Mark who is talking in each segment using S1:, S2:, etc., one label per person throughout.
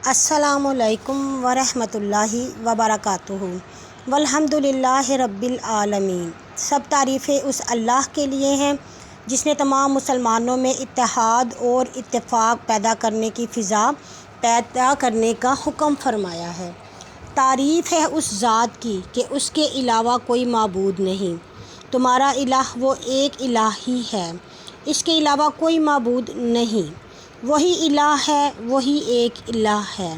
S1: السلام علیکم ورحمۃ اللہ وبرکاتہ۔ والحمد للہ رب العالمین۔ سب تعریفیں اس اللہ کے لیے ہیں جس نے تمام مسلمانوں میں اتحاد اور اتفاق پیدا کرنے کی فضا پیدا کرنے کا حکم فرمایا ہے۔ تعریف ہے اس ذات کی کہ اس کے علاوہ کوئی معبود نہیں۔ تمہارا الہ وہ ایک الہ ہی ہے، اس کے علاوہ کوئی معبود نہیں۔ وہی الہ ہے، وہی ایک الہ ہے۔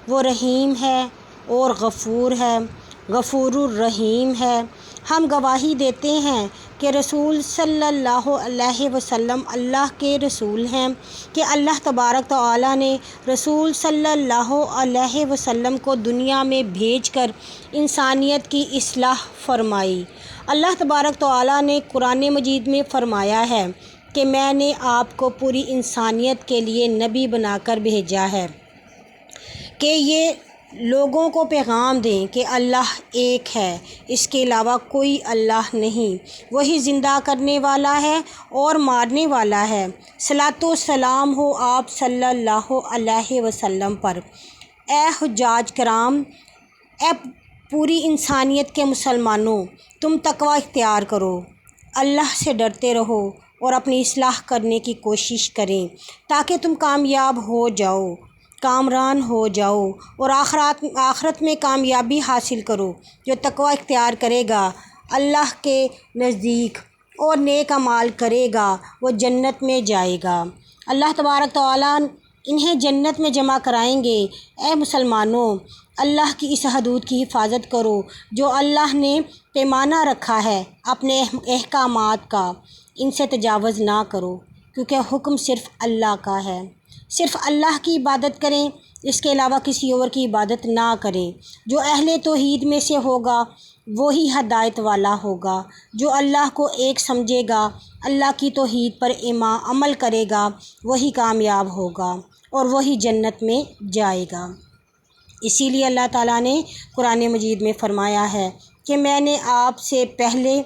S1: وہ رحیم ہے اور غفور ہے، غفور الرحیم ہے۔ ہم گواہی دیتے ہیں کہ رسول صلی اللہ علیہ وسلم اللہ کے رسول ہیں، کہ اللہ تبارک تعالیٰ نے رسول صلی اللہ علیہ وسلم کو دنیا میں بھیج کر انسانیت کی اصلاح فرمائی۔ اللہ تبارک تعالیٰ نے قرآن مجید میں فرمایا ہے کہ میں نے آپ کو پوری انسانیت کے لیے نبی بنا کر بھیجا ہے کہ یہ لوگوں کو پیغام دیں کہ اللہ ایک ہے، اس کے علاوہ کوئی اللہ نہیں۔ وہی زندہ کرنے والا ہے اور مارنے والا ہے۔ صلاۃ و سلام ہو آپ صلی اللہ علیہ وسلم پر۔ اے حجاج کرام، اے پوری انسانیت کے مسلمانوں، تم تقوی اختیار کرو، اللہ سے ڈرتے رہو اور اپنی اصلاح کرنے کی کوشش کریں تاکہ تم کامیاب ہو جاؤ، کامران ہو جاؤ اور آخرت میں کامیابی حاصل کرو۔ جو تقوی اختیار کرے گا اللہ کے نزدیک اور نیک اعمال کرے گا وہ جنت میں جائے گا۔ اللہ تبارک تعالیٰ انہیں جنت میں جمع کرائیں گے۔ اے مسلمانوں، اللہ کی اس حدود کی حفاظت کرو جو اللہ نے پیمانہ رکھا ہے اپنے احکامات کا، ان سے تجاوز نہ کرو، کیونکہ حکم صرف اللہ کا ہے۔ صرف اللہ کی عبادت کریں، اس کے علاوہ کسی اور کی عبادت نہ کریں۔ جو اہل توحید میں سے ہوگا وہی ہدایت والا ہوگا۔ جو اللہ کو ایک سمجھے گا، اللہ کی توحید پر عمل کرے گا، وہی کامیاب ہوگا اور وہی جنت میں جائے گا۔ اسی لیے اللہ تعالیٰ نے قرآن مجید میں فرمایا ہے کہ میں نے آپ سے پہلے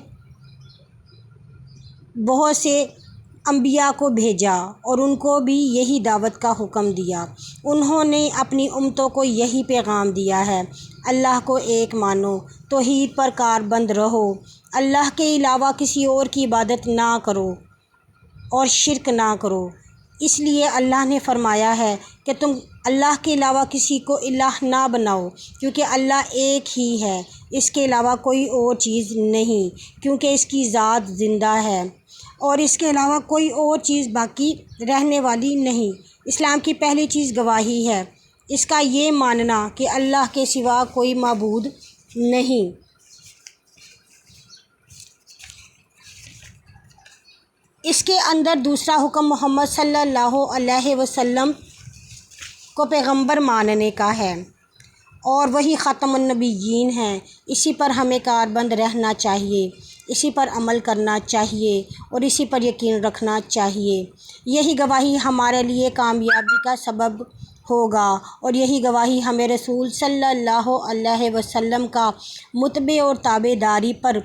S1: بہت سے انبیاء کو بھیجا اور ان کو بھی یہی دعوت کا حکم دیا۔ انہوں نے اپنی امتوں کو یہی پیغام دیا ہے، اللہ کو ایک مانو، توحید پر کاربند رہو، اللہ کے علاوہ کسی اور کی عبادت نہ کرو اور شرک نہ کرو۔ اس لیے اللہ نے فرمایا ہے کہ تم اللہ کے علاوہ کسی کو الہ نہ بناؤ، کیونکہ اللہ ایک ہی ہے، اس کے علاوہ کوئی اور چیز نہیں، کیونکہ اس کی ذات زندہ ہے اور اس کے علاوہ کوئی اور چیز باقی رہنے والی نہیں۔ اسلام کی پہلی چیز گواہی ہے، اس کا یہ ماننا کہ اللہ کے سوا کوئی معبود نہیں۔ اس کے اندر دوسرا حکم محمد صلی اللہ علیہ وسلم کو پیغمبر ماننے کا ہے اور وہی خاتم النبیین ہیں۔ اسی پر ہمیں کاربند رہنا چاہیے، اسی پر عمل کرنا چاہیے اور اسی پر یقین رکھنا چاہیے۔ یہی گواہی ہمارے لیے کامیابی کا سبب ہوگا اور یہی گواہی ہمیں رسول صلی اللہ علیہ وسلم کا متبع اور تابع داری پر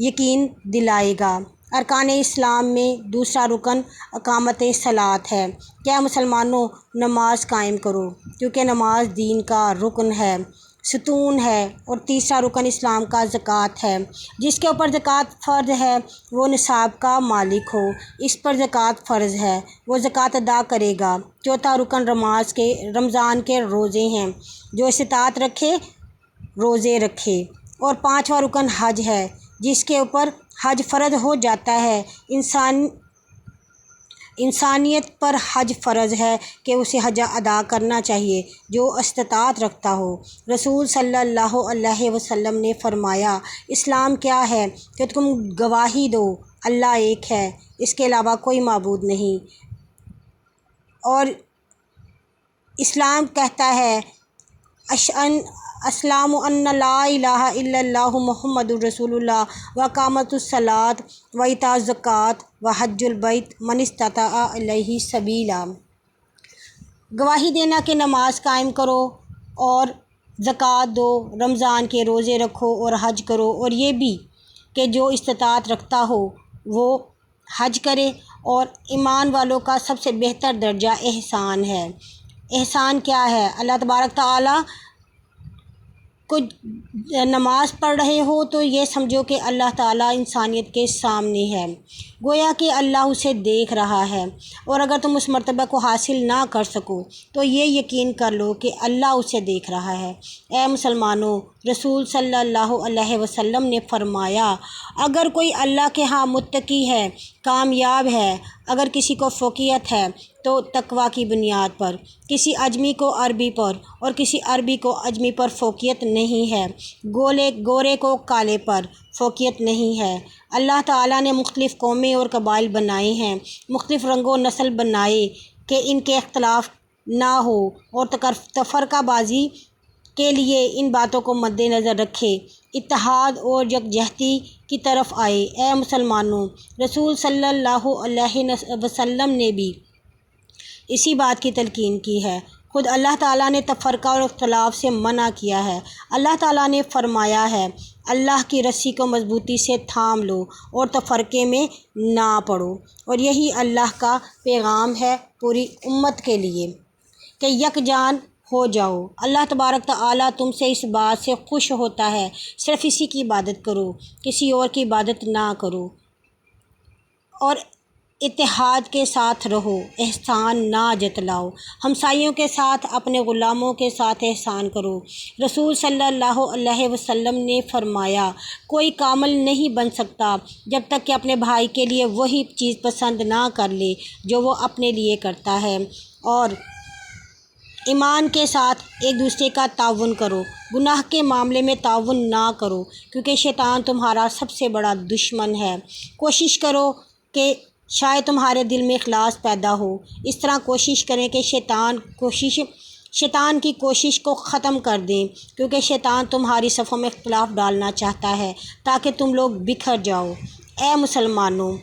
S1: یقین دلائے گا۔ ارکان اسلام میں دوسرا رکن اقامت صلاۃ ہے کہ اے مسلمانوں، نماز قائم کرو، کیونکہ نماز دین کا رکن ہے، ستون ہے۔ اور تیسرا رکن اسلام کا زکوٰۃ ہے، جس کے اوپر زکوٰۃ فرض ہے وہ نصاب کا مالک ہو، اس پر زکوٰۃ فرض ہے، وہ زکوٰۃ ادا کرے گا۔ چوتھا رکن رمضان کے روزے ہیں، جو استطاعت رکھے روزے رکھے۔ اور پانچواں رکن حج ہے، جس کے اوپر حج فرض ہو جاتا ہے۔ انسانیت پر حج فرض ہے کہ اسے حج ادا کرنا چاہیے جو استطاعت رکھتا ہو۔ رسول صلی اللہ علیہ وسلم نے فرمایا، اسلام کیا ہے کہ تم گواہی دو اللہ ایک ہے، اس کے علاوہ کوئی معبود نہیں۔ اور اسلام کہتا ہے اسلام ان لا الہ الا اللہ محمد الرسول اللہ واقامۃ الصلاۃ وایتاء الزکوٰۃ وحج البیت من استطاع الیہ سبیلا۔ گواہی دینا کہ نماز قائم کرو اور زکوٰۃ دو، رمضان کے روزے رکھو اور حج کرو، اور یہ بھی کہ جو استطاعت رکھتا ہو وہ حج کرے۔ اور ایمان والوں کا سب سے بہتر درجہ احسان ہے۔ احسان کیا ہے؟ اللہ تبارک تعالیٰ کو نماز پڑھ رہے ہو تو یہ سمجھو کہ اللہ تعالیٰ انسانیت کے سامنے ہے، گویا کہ اللہ اسے دیکھ رہا ہے، اور اگر تم اس مرتبہ کو حاصل نہ کر سکو تو یہ یقین کر لو کہ اللہ اسے دیکھ رہا ہے۔ اے مسلمانوں، رسول صلی اللہ علیہ وسلم نے فرمایا، اگر کوئی اللہ کے ہاں متقی ہے، کامیاب ہے، اگر کسی کو فوقیت ہے تو تقوی کی بنیاد پر، کسی اجمی کو عربی پر اور کسی عربی کو اجمی پر فوقیت نہیں ہے، گورے کو کالے پر فوقیت نہیں ہے۔ اللہ تعالیٰ نے مختلف قومیں اور قبائل بنائے ہیں، مختلف رنگ و نسل بنائے کہ ان کے اختلاف نہ ہو، اور تفرقہ بازی کے لیے ان باتوں کو مد نظر رکھے، اتحاد اور یکجہتی کی طرف آئے۔ اے مسلمانوں، رسول صلی اللہ علیہ وسلم نے بھی اسی بات کی تلقین کی ہے۔ خود اللہ تعالیٰ نے تفرقہ اور اختلاف سے منع کیا ہے۔ اللہ تعالیٰ نے فرمایا ہے، اللہ کی رسی کو مضبوطی سے تھام لو اور تفرقے میں نہ پڑو، اور یہی اللہ کا پیغام ہے پوری امت کے لیے کہ یکجان ہو جاؤ۔ اللہ تبارک تعالیٰ تم سے اس بات سے خوش ہوتا ہے، صرف اسی کی عبادت کرو، کسی اور کی عبادت نہ کرو، اور اتحاد کے ساتھ رہو، احسان نہ جتلاؤ، ہمسائیوں کے ساتھ، اپنے غلاموں کے ساتھ احسان کرو۔ رسول صلی اللہ علیہ وسلم نے فرمایا، کوئی کامل نہیں بن سکتا جب تک کہ اپنے بھائی کے لیے وہی چیز پسند نہ کر لے جو وہ اپنے لیے کرتا ہے، اور ایمان کے ساتھ ایک دوسرے کا تعاون کرو، گناہ کے معاملے میں تعاون نہ کرو، کیونکہ شیطان تمہارا سب سے بڑا دشمن ہے۔ کوشش کرو کہ شاید تمہارے دل میں اخلاص پیدا ہو، اس طرح کوشش کریں کہ شیطان کی کوشش کو ختم کر دیں، کیونکہ شیطان تمہاری صفوں میں اختلاف ڈالنا چاہتا ہے تاکہ تم لوگ بکھر جاؤ۔ اے مسلمانوں،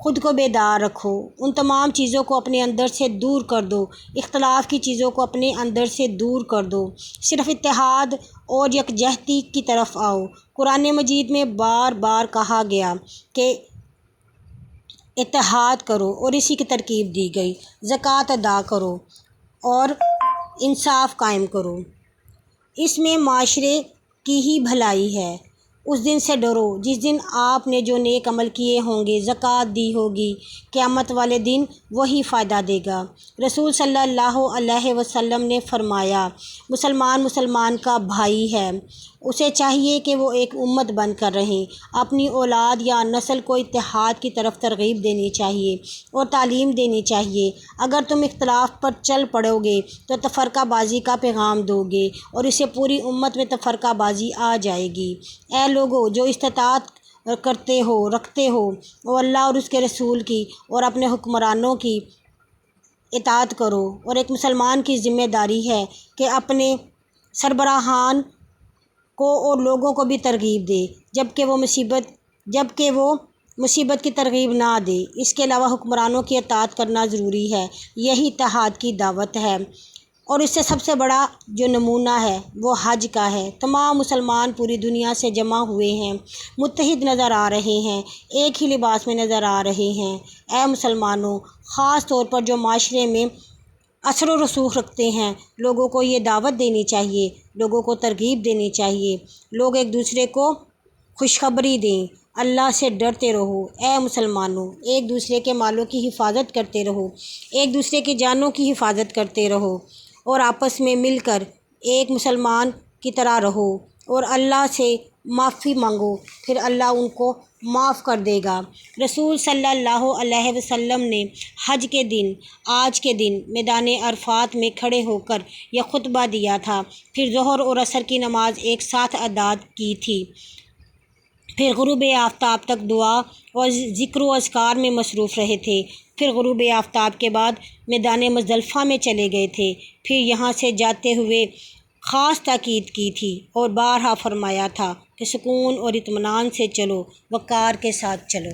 S1: خود کو بیدار رکھو، ان تمام چیزوں کو اپنے اندر سے دور کر دو، اختلاف کی چیزوں کو اپنے اندر سے دور کر دو، صرف اتحاد اور یکجہتی کی طرف آؤ۔ قرآن مجید میں بار بار کہا گیا کہ اتحاد کرو، اور اسی کی ترکیب دی گئی، زکوٰۃ ادا کرو اور انصاف قائم کرو، اس میں معاشرے کی ہی بھلائی ہے۔ اس دن سے ڈرو جس دن آپ نے جو نیک عمل کیے ہوں گے، زکوٰۃ دی ہوگی، قیامت والے دن وہی فائدہ دے گا۔ رسول صلی اللہ علیہ وسلم نے فرمایا، مسلمان کا بھائی ہے، اسے چاہیے کہ وہ ایک امت بن کر رہیں، اپنی اولاد یا نسل کو اتحاد کی طرف ترغیب دینی چاہیے اور تعلیم دینی چاہیے۔ اگر تم اختلاف پر چل پڑو گے تو تفرقہ بازی کا پیغام دو گے، اور اسے پوری امت میں تفرقہ بازی آ جائے گی۔ اے لوگو جو استطاعت رکھتے ہو، وہ اللہ اور اس کے رسول کی اور اپنے حکمرانوں کی اطاعت کرو، اور ایک مسلمان کی ذمہ داری ہے کہ اپنے سربراہان کو اور لوگوں کو بھی ترغیب دے، جبکہ وہ مصیبت کی ترغیب نہ دے۔ اس کے علاوہ حکمرانوں کی اطاعت کرنا ضروری ہے، یہی اتحاد کی دعوت ہے، اور اس سے سب سے بڑا جو نمونہ ہے وہ حج کا ہے۔ تمام مسلمان پوری دنیا سے جمع ہوئے ہیں، متحد نظر آ رہے ہیں، ایک ہی لباس میں نظر آ رہے ہیں۔ اے مسلمانوں، خاص طور پر جو معاشرے میں اثر و رسوخ رکھتے ہیں، لوگوں کو یہ دعوت دینی چاہیے، لوگوں کو ترغیب دینی چاہیے، لوگ ایک دوسرے کو خوشخبری دیں، اللہ سے ڈرتے رہو۔ اے مسلمانوں، ایک دوسرے کے مالوں کی حفاظت کرتے رہو، ایک دوسرے کی جانوں کی حفاظت کرتے رہو، اور آپس میں مل کر ایک مسلمان کی طرح رہو، اور اللہ سے معافی مانگو، پھر اللہ ان کو معاف کر دے گا۔ رسول صلی اللہ علیہ وسلم نے حج کے دن، آج کے دن، میدان عرفات میں کھڑے ہو کر یہ خطبہ دیا تھا، پھر ظہر اور عصر کی نماز ایک ساتھ ادا کی تھی، پھر غروب آفتاب تک دعا اور ذکر و اذکار میں مصروف رہے تھے، پھر غروب آفتاب کے بعد میدان مزدلفہ میں چلے گئے تھے، پھر یہاں سے جاتے ہوئے خاص تاکید کی تھی اور بارہا فرمایا تھا کہ سکون اور اطمینان سے چلو، وقار کے ساتھ چلو۔